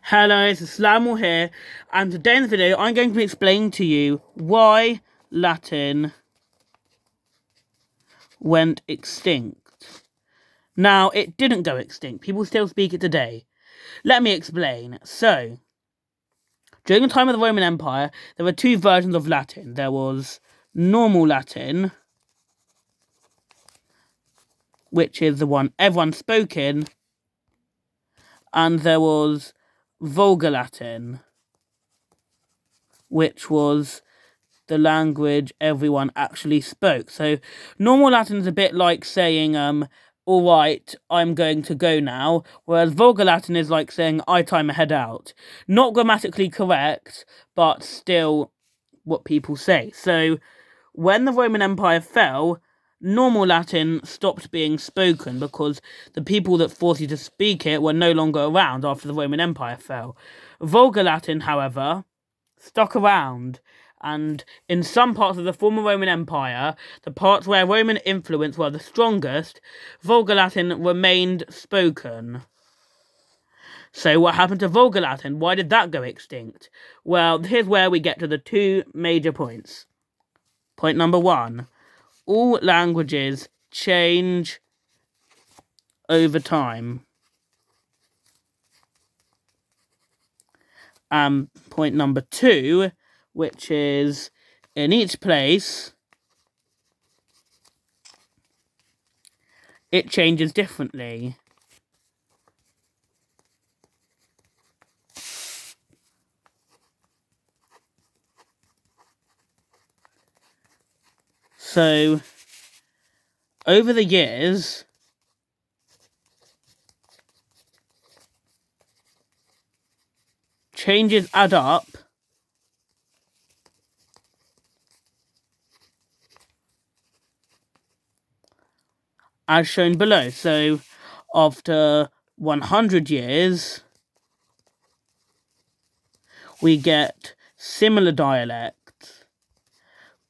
Hello, it's Slammel here, and today in the video I'm going to be explaining to you why Latin went extinct. Now, it didn't go extinct. People still speak it today. Let me explain. So, during the time of the Roman Empire, there were two versions of Latin. There was normal Latin, which is the one everyone spoke in, and there was vulgar Latin, which was the language everyone actually spoke. So normal Latin is a bit like saying, all right, I'm going to go now, whereas vulgar Latin is like saying, I time ahead out. Not grammatically correct, but still what people say. So when the Roman Empire fell, normal Latin stopped being spoken because the people that forced you to speak it were no longer around after the Roman Empire fell. Vulgar Latin, however, stuck around, and in some parts of the former Roman Empire, the parts where Roman influence were the strongest, Vulgar Latin remained spoken. So what happened to Vulgar Latin? Why did that go extinct? Well, here's where we get to the two major points. Point number one, all languages change over time. Point number two, which is in each place, it changes differently. So, over the years, changes add up as shown below. So, after 100 years, we get similar dialects,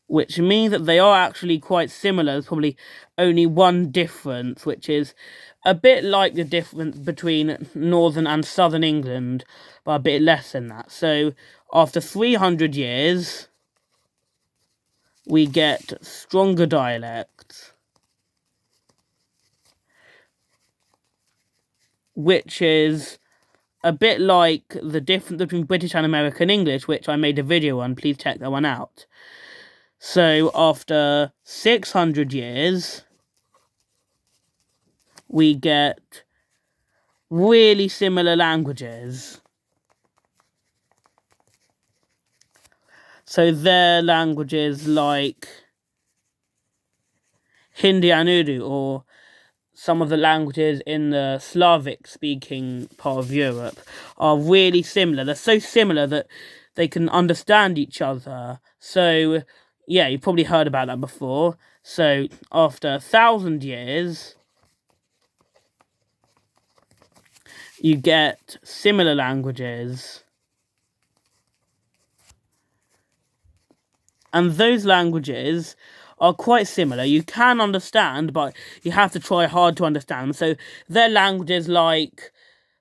which means that they are actually quite similar. There's probably only one difference, which is a bit like the difference between northern and southern England, but a bit less than that. So, after 300 years, we get stronger dialects, which is a bit like the difference between British and American English, which I made a video on. Please check that one out. So, after 600 years, we get really similar languages. So, they're languages like Hindi and Urdu, or some of the languages in the Slavic-speaking part of Europe, are really similar. They're so similar that they can understand each other. So, yeah, you've probably heard about that before. So, after 1,000 years, you get similar languages. And those languages are quite similar. You can understand, but you have to try hard to understand. So, they're languages like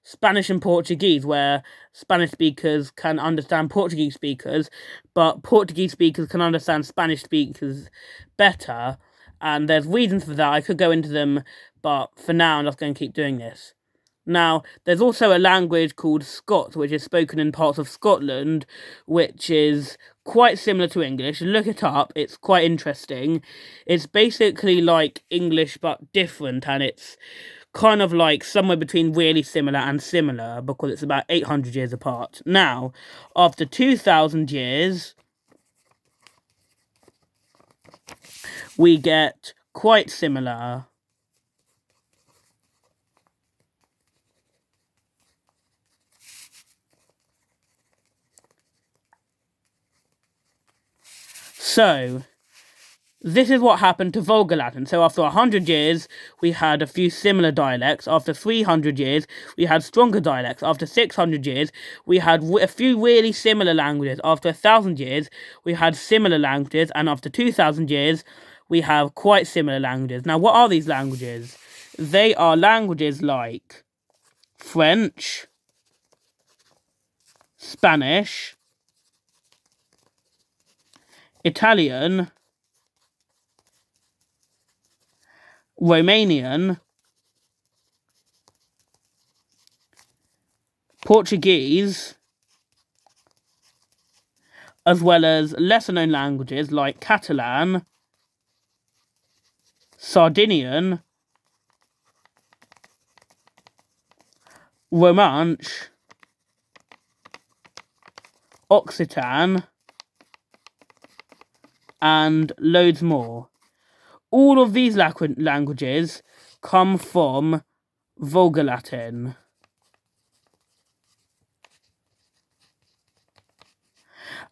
Spanish and Portuguese, where Spanish speakers can understand Portuguese speakers, but Portuguese speakers can understand Spanish speakers better, and there's reasons for that. I could go into them, but for now I'm just going to keep doing this. Now, there's also a language called Scots, which is spoken in parts of Scotland, which is quite similar to English. Look it up, it's quite interesting. It's basically like English, but different, and it's kind of like somewhere between really similar and similar, because it's about 800 years apart. Now, after 2,000 years, we get quite similar. So, this is what happened to Vulgar Latin. So after 100 years, we had a few similar dialects. After 300 years, we had stronger dialects. After 600 years, we had a few really similar languages. After 1,000 years, we had similar languages. And after 2,000 years, we have quite similar languages. Now, what are these languages? They are languages like French, Spanish, Italian, Romanian, Portuguese, as well as lesser-known languages like Catalan, Sardinian, Romansh, Occitan, and loads more. All of these languages come from Vulgar Latin.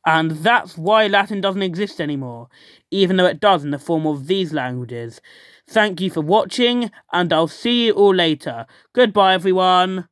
And that's why Latin doesn't exist anymore, even though it does in the form of these languages. Thank you for watching, and I'll see you all later. Goodbye, everyone.